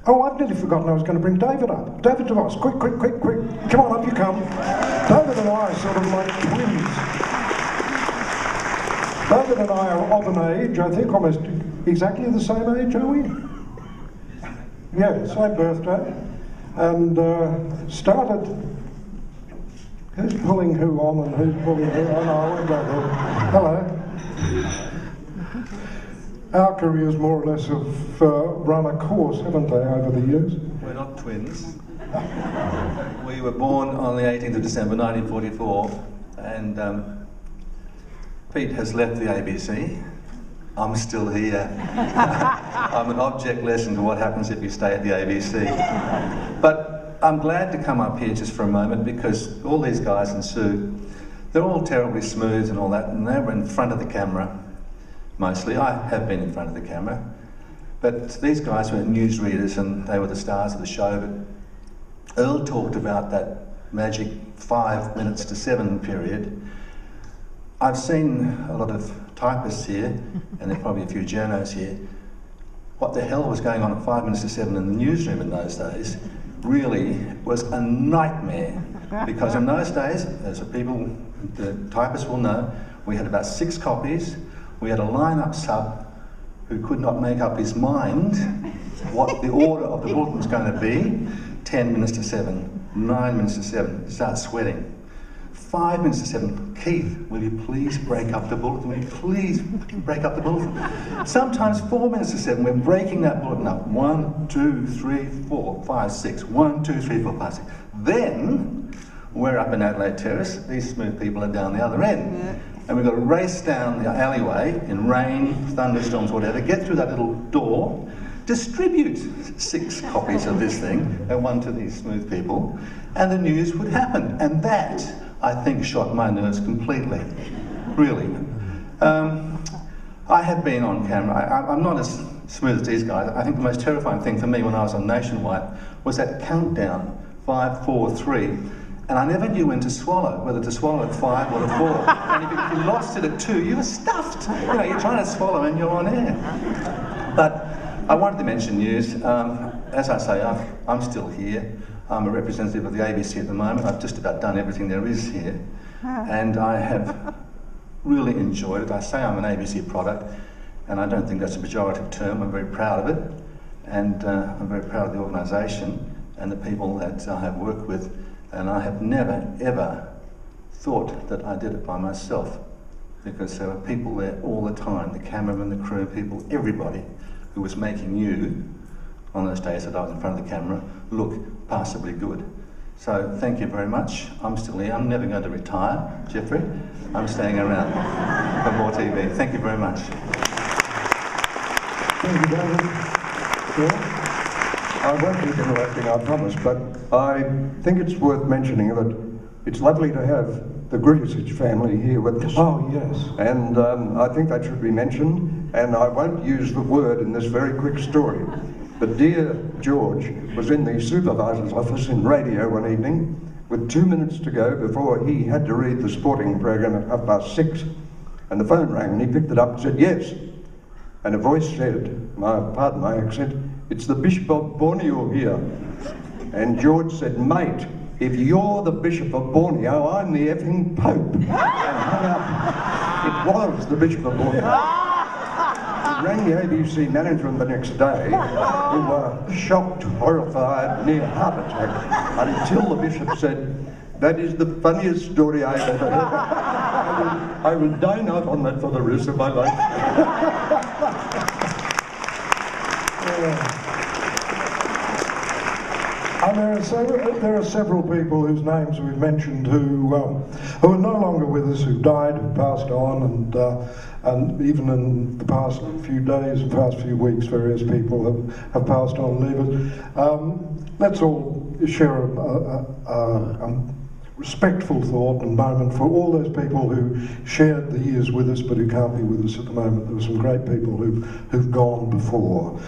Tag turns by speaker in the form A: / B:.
A: Oh, I've nearly forgotten I was going to bring David up. David deVos, quick. Come on, up you come. David and I are sort of like twins. David and I are of an age, I think almost exactly the same age, are we? Yeah, same birthday. And started, who's pulling who on and who's pulling who on? Oh, I won't go there. Hello. Our careers more or less have run a course, haven't they, over the years?
B: We're not twins. We were born on the 18th of December 1944, and Pete has left the ABC. I'm still here. I'm an object lesson to what happens if you stay at the ABC. But I'm glad to come up here just for a moment, because all these guys and Sue, they're all terribly smooth and all that, and they were in front of the camera. Mostly. I have been in front of the camera, but these guys were newsreaders and they were the stars of the show. But Earl talked about that magic 5 minutes to 7 period. I've seen a lot of typists here, and there are probably a few journos here. What the hell was going on at 5 minutes to 7 in the newsroom in those days really was a nightmare, because in those days, as the people, the typists will know, we had about 6 copies. We had a line-up sub who could not make up his mind what the order of the bulletin was going to be. 10 minutes to 7, 9 minutes to 7, start sweating. 5 minutes to 7, Keith, will you please break up the bulletin? Will you please break up the bulletin? Sometimes 4 minutes to 7, we're breaking that bulletin up. 1, 2, 3, 4, 5, 6. 1, 2, 3, 4, 5, 6. Then we're up in Adelaide Terrace. These smooth people are down the other end. Yeah. And we've got to race down the alleyway in rain, thunderstorms, whatever, get through that little door, distribute 6 copies of this thing, and 1 to these smooth people, and the news would happen. And that, I think, shot my nerves completely, really. I have been on camera. I'm not as smooth as these guys. I think the most terrifying thing for me when I was on Nationwide was that countdown, 5, 4, 3. And I never knew when to swallow, whether to swallow at 5 or at 4. And if you lost it at 2, you were stuffed. You know, you're trying to swallow and you're on air. But I wanted to mention news. As I say, I'm still here. I'm a representative of the ABC at the moment. I've just about done everything there is here. And I have really enjoyed it. I say I'm an ABC product, and I don't think that's a pejorative term. I'm very proud of it. And I'm very proud of the organisation and the people that I have worked with. And I have never, ever thought that I did it by myself, because there were people there all the time, the cameramen, the crew people, everybody who was making you, on those days that I was in front of the camera, look passably good. So thank you very much. I'm still here. I'm never going to retire, Jeffrey. I'm staying around for more TV. Thank you very much.
A: Thank you, David. Yeah. I won't keep interrupting, I promise, but I think it's worth mentioning that it's lovely to have the Grigosich family here with us.
C: Oh, yes.
A: And I think that should be mentioned, and I won't use the word in this very quick story. But dear George was in the supervisor's office in radio one evening with 2 minutes to go before he had to read the sporting program at 6:30. And the phone rang and he picked it up and said, yes. And a voice said, pardon my accent, it's the Bishop of Borneo here. And George said, mate, if you're the Bishop of Borneo, I'm the effing Pope. And hung up. It was the Bishop of Borneo. He rang the ABC management the next day, who were shocked, horrified, near heart attack, until the Bishop said, that is the funniest story I've ever heard. I will dine out on that for the rest of my life. And there are several people whose names we've mentioned who are no longer with us, who died, who passed on, and even in the past few days, the past few weeks, various people have passed on and leave us. Let's all share a respectful thought and moment for all those people who shared the years with us but who can't be with us at the moment. There were some great people who've gone before.